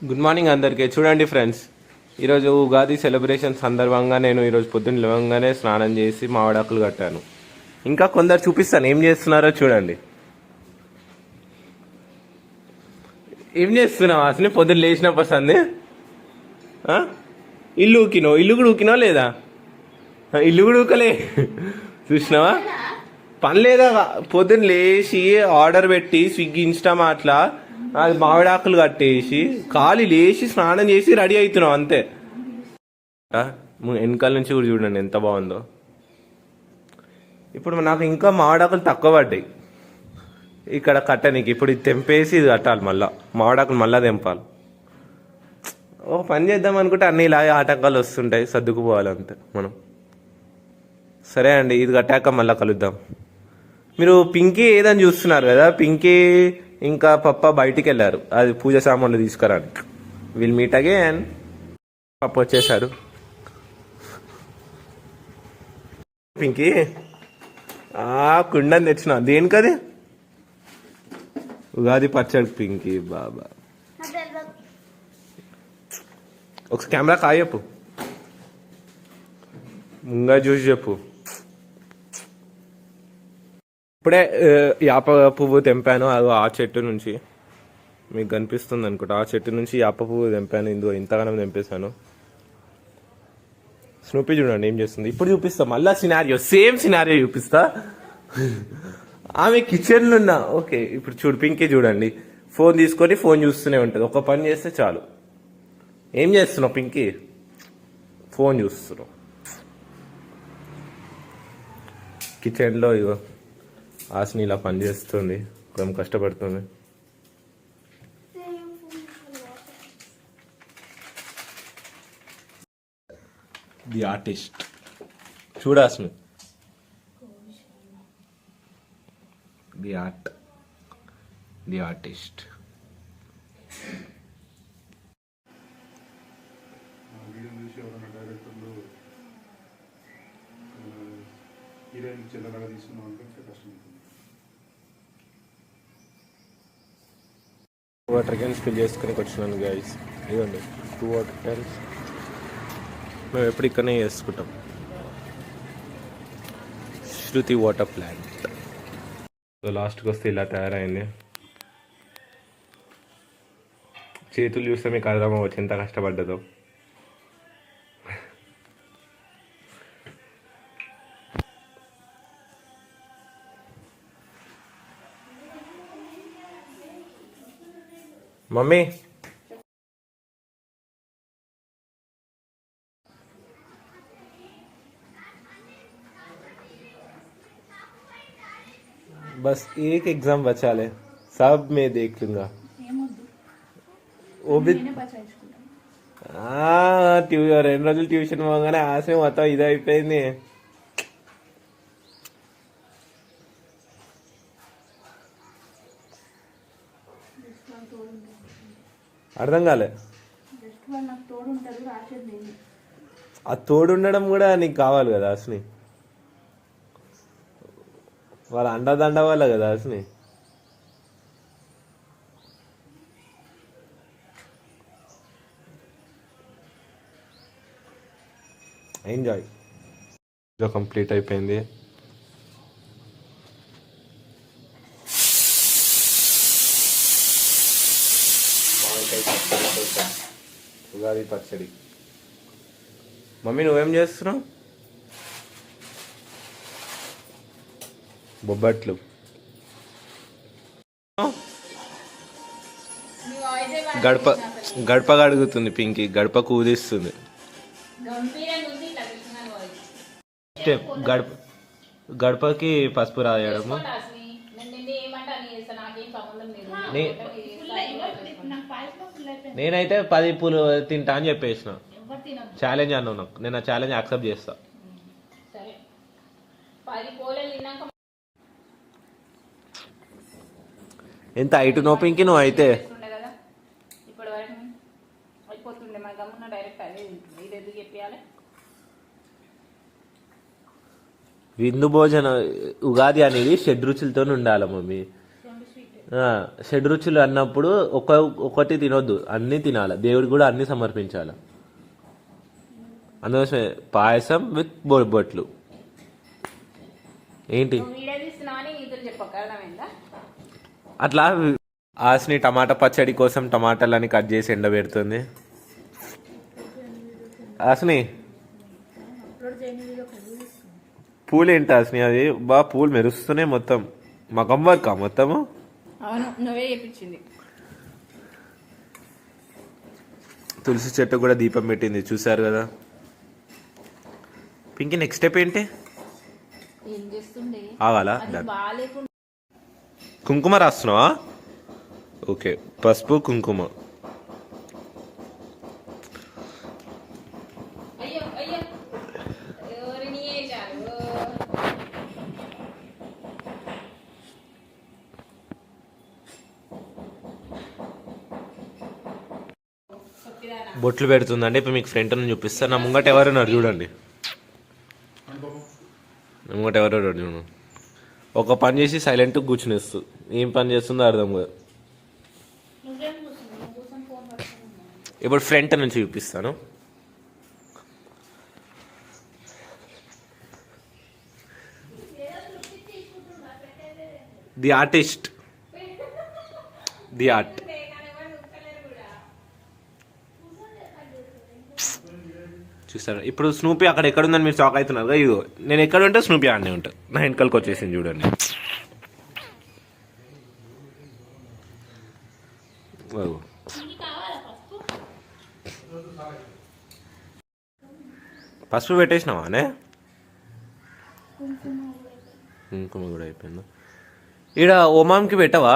Good morning అందరికీ. చూడండి friends, ఈరోజు ఉగాది సెలబ్రేషన్ సందర్భంగా నేను ఈరోజు పొద్దున్న లేవగానే స్నానం చేసి మామిడాకులు కట్టాను. ఇంకా కొందరు చూపిస్తాను ఏం చేస్తున్నారో చూడండి. ఏం చేస్తున్నావు అసలు? పొద్దున్న లేచినప్పుడు సంది ఇల్లు ఊకినావు? ఇల్లు కూడా ఊకినావు లేదా? ఇల్లు కూడా ఊకలే చూసినావా? పని లేదా? పొద్దున్న లేచి ఆర్డర్ పెట్టి స్విగ్గీ ఇన్స్టామార్ట్లా అది మామిడాకులు కట్టేసి ఖాళీ లేచి స్నానం చేసి రెడీ అవుతున్నావు అంతే. వెనకాల నుంచి కూడా చూడండి ఎంత బాగుందో. ఇప్పుడు నాకు ఇంకా మామిడాకులు తక్కువ పడ్డాయి ఇక్కడ కట్టనీకి. ఇప్పుడు ఇది తెంపేసి ఇది కట్టాలి, మళ్ళీ మామిడాకులు మళ్ళీ తెంపాలి. ఒక పని చేద్దాం అనుకుంటే అన్ని ఇలాగే ఆటంకాలు వస్తుంటాయి, సర్దుకుపోవాలంతే మనం. సరే అండి, ఇది కట్టాక మళ్ళీ కలుద్దాం. మీరు పింకీ ఏదని చూస్తున్నారు కదా, పింకీ ఇంకా పప్ప బయటికి వెళ్ళారు అది పూజ సామాన్లు తీసుకురానికి. Will meet again. పప్ప వచ్చేసాడు. పింకీ కుండని తెచ్చిన దేనికది? ఉగాది పచ్చడి. పింకీ బాబా ఒక కెమెరా కాయ చెప్పు, ముంగా చూసి చెప్పు. ఇప్పుడే యాప పువ్వు తెంపాను, అది ఆ చెట్టు నుంచి మీకు కనిపిస్తుంది అనుకుంటా. ఆ చెట్టు నుంచి యాప పువ్వు తెంపాను. ఇంతగానం తెంపేశాను. స్నూపీ చూడండి ఏం చేస్తుంది. ఇప్పుడు చూపిస్తా మళ్ళీ సినారియో, సేమ్ సినారియో చూపిస్తా. ఆమె కిచెన్లో ఉన్నా. ఓకే, ఇప్పుడు చూడు పింకీ చూడండి, ఫోన్ తీసుకొని ఫోన్ చూస్తూనే ఉంటుంది. ఒక పని చేస్తే చాలు. ఏం చేస్తున్నావు పింకీ? ఫోన్ చూస్తున్నావు కిచెన్లో. ఇగో ఆశని ఇలా పని చేస్తుంది, కొంచెం కష్టపడుతుంది. ది ఆర్టిస్ట్ చూడాస్మి, the artist. Water cans fill చేసుకుని వచ్చినాను గైస్. ఇవ్వండి 2 వాటర్ క్యాన్స్. మేము ఎప్పుడు ఇక్కడనే చేసుకుంటాం. శృతి వాటర్ ప్లాంట్. సో లాస్ట్కి వస్తే ఇలా తయారైంది. చేతులు చూస్తే మీకు అర్థమవచ్చు ఎంత కష్టపడ్డదో. మమ్మీ बस एक एग्जाम बचा ले, सब मैं देख लूंगा. वो भी 2 రోజులు ట్యూషన్ పోగానే ఆశ మొత్తం ఇది అయిపోయింది. అర్థం కాలే. ఆ తోడు ఉండడం కూడా నీకు కావాలి కదా అసలు. వాళ్ళ అండదండ వల్ల కదా అసలు. ఎంజాయ్. కంప్లీట్ అయిపోయింది. ఉగాది పచ్చడి. మమ్మీ నువ్వేం చేస్తున్నావు? బొబ్బట్లు. గడప కడుగుతుంది పింకీ, గడప కూదిస్తుంది. గడపకి పసుపు రాయడము. నేనైతే 10 పూలు తింటా అని చెప్పేసిన. ఛాలెంజ్ అన్నావు నాకు, నేను ఆ ఛాలెంజ్ యాక్సెప్ట్ చేస్తా. ఎంత హైట్ నోపింకి నువ్వు అయితే. విందు భోజన ఉగాది అనేది షడ్రుచులతో ఉండాలి మమ్మీ. షడ్ రుచులు అన్నప్పుడు ఒకటి తినొద్దు, అన్నీ తినాలి. దేవుడికి కూడా అన్నీ సమర్పించాలి. అందుకోసమే పాయసం విత్ బొబ్బట్లు. ఏంటి అట్లా ఆస్ని టమాటా పచ్చడి కోసం టమాటాలని కట్ చేసి ఎండబెడుతుంది. ఆస్ని పూలు ఏంటి ఆస్ని? అది పూలు మెరుస్తున్నాయి మొత్తం. మగం వర్క్ మొత్తము. అవును, నువ్వే చేపించింది. తులసి చెట్టు కూడా దీపం పెట్టింది, చూసారు కదా. పింకీ నెక్స్ట్ స్టెప్ ఏంటి? ఆగాలా? కుంకుమ రాస్తున్నావా? ఓకే, పసుపు కుంకుమ. బొట్లు పెడుతుందండి. ఇప్పుడు మీకు ఫ్రంట్ నుంచి చూపిస్తాను. నా ముంగట ఎవరున్నారు చూడండి. నా ముంగట ఎవరున్నారు చూడండి. ఒక పని చేసి సైలెంట్ కూర్చునేస్తూ ఏం పని చేస్తుందో అర్థం కాదు. ఇప్పుడు ఫ్రంట్ నుంచి చూపిస్తాను. The artist, the art. చూస్తారు ఇప్పుడు స్నూపీ అక్కడ ఎక్కడుందని మీరు షాక్ అవుతున్నారు కదా. ఇదిగో నేను ఎక్కడ ఉంటే స్నూపీ ఆడనే ఉంటాను. నా వెనకాలకి వచ్చేసింది చూడండి. పసుపు పెట్టేసినావానే? కుంకుమ కూడా అయిపోయిందా? ఈడ ఓమాంకి పెట్టవా?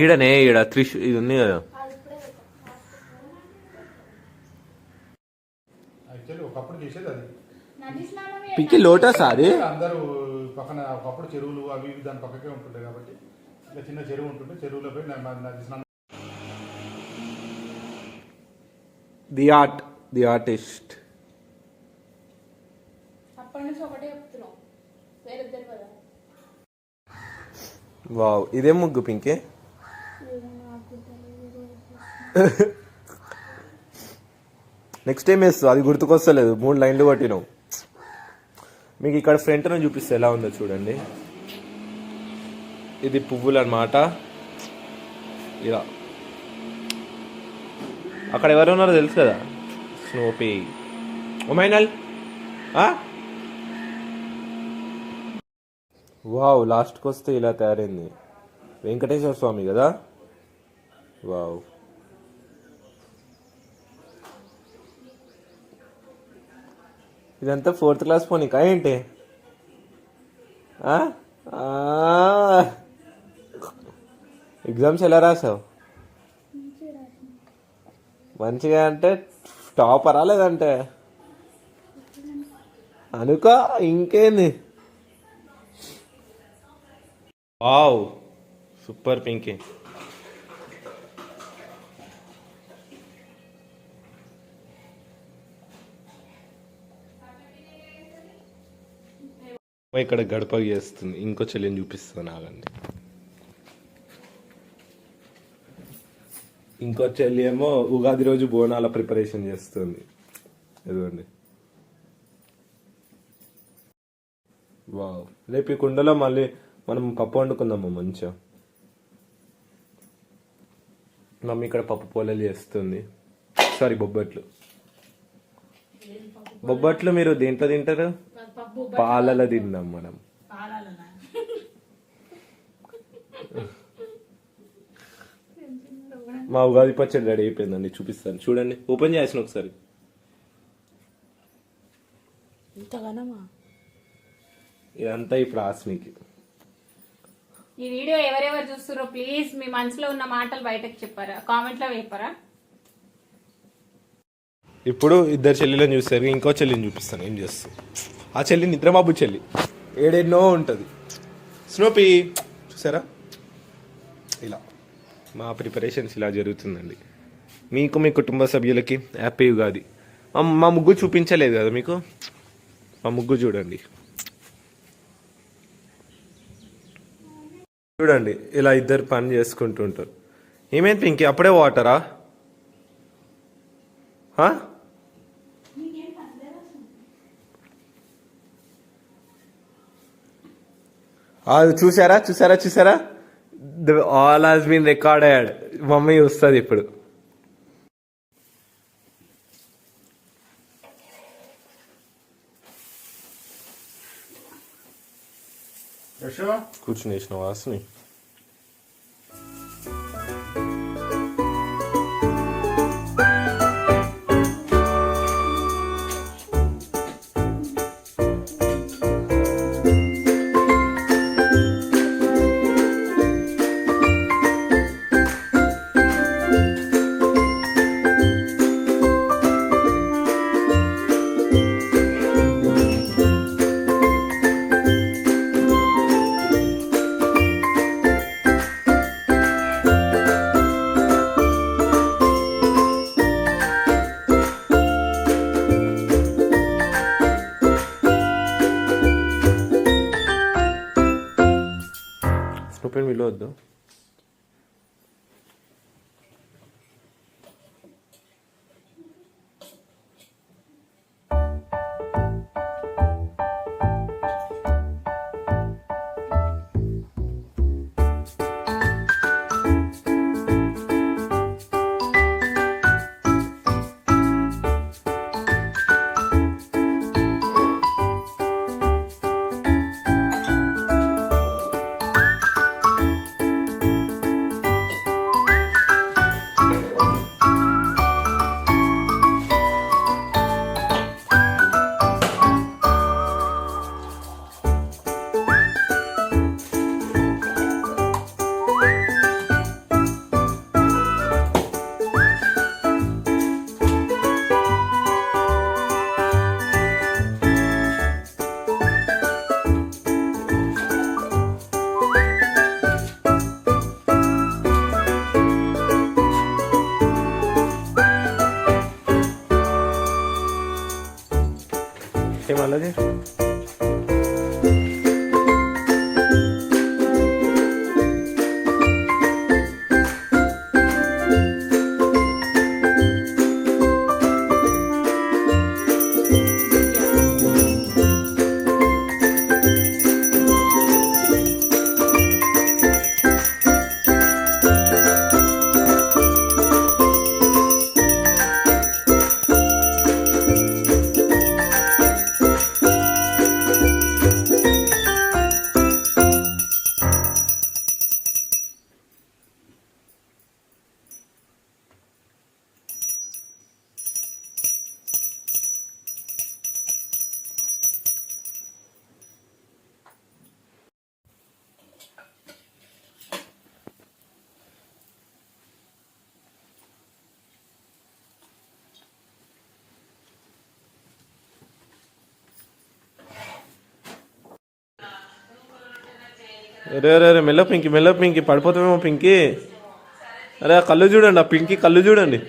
ఈడనే ఈడ ఇది ఉంది కదా. ఒకప్పుడు చేసేది అది పిక్కి లోటస్ అది. అందరూ పక్కన ఒకప్పుడు చెరువులు అవి ఇవి దాని పక్కకే ఉంటుంటాయి కాబట్టి ఇట్లా చిన్న చెరువు ఉంటుంటే చెరువులో పోయి నది స్నానం. The art, the artist. Wow, ఇదేం ముగ్గు పింకే? నెక్స్ట్ టైం వేస్తావు, అది గుర్తుకొస్తలేదు. 3 లైన్లు కొట్టినావు. మీకు ఇక్కడ ఫ్రంట్ నుంచి చూపిస్తే ఎలా ఉందో చూడండి. ఇది పువ్వులు అన్నమాట. ఇలా అక్కడ ఎవరు ఉన్నారో తెలుసు కదా, స్నోపీ. ఒమైనల్ వావ్, లాస్ట్కి వస్తే ఇలా తయారైంది. వెంకటేశ్వర స్వామి కదా. వావ్, ఇదంతా 4th క్లాస్ పోనీకా ఏంటి? ఎగ్జామ్స్ ఎలా రాసావు? మంచిగా అంటే టాపరా లేదంటే అనుకో ఇంకేంది. Wow, super Pinky. ఇక్కడ గడప చేస్తుంది. ఇంకో చెల్లిని చూపిస్తాను ఆగండి. ఇంకో చెల్లి ఏమో ఉగాది రోజు బోనాల ప్రిపరేషన్ చేస్తుంది. ఇదిగోండి. వావ్, రేపు ఈ కుండలో మళ్ళీ మనం పప్పు వండుకుందాము మంచిగా. మమ్మీ ఇక్కడ పప్పు పోలేలు చేస్తుంది. సారీ, బొబ్బట్లు. బొబ్బట్లు మీరు దేంట్లో తింటారు? పాలలో తిందాం మనం. మా ఉగాది పచ్చడి రెడీ అయిపోయిందండి, చూపిస్తాను చూడండి. ఓపెన్ చేసిన ఒకసారి. ఇదంతా ఇప్పుడు ఆస్మికి. ఈ వీడియో ఎవరెవరు చూస్తారో ప్లీజ్ మీ మనసులో ఉన్న మాటలు బయటకు చెప్పారా, కామెంట్ లో వేయపరా. ఇప్పుడు ఇద్దరు చెల్లెలను చూస్తారు. ఇంకో చెల్లిని చూపిస్తాను ఏం చేస్తాం. ఆ చెల్లి నిద్రమాబు చెల్లి, ఏడెన్నో ఉంటుంది. స్నోపీ చూసారా, ఇలా మా ప్రిపరేషన్స్ ఇలా జరుగుతుందండి. మీకు మీ కుటుంబ సభ్యులకి హ్యాపీ ఉగాది. మా ముగ్గు చూపించలేదు కదా మీకు. మా ముగ్గు చూడండి. చూడండి ఇలా ఇద్దరు పని చేసుకుంటుంటారు. ఏమైంది పింకీ, అప్పుడే వాటరా? అది చూసారా చూసారా చూసారా, all has been recorded. Mummy వస్తుంది ఇప్పుడు. యశో కూర్చుని వేసిన వాసని. స్నూపెన్ విలువద్దు. ఏమన్నది? అరే అరే అరే, మెల్ల పింకి పడిపోతామేమో పింకి. అరే ఆ కళ్ళు చూడండి, ఆ పింకి కళ్ళు చూడండి.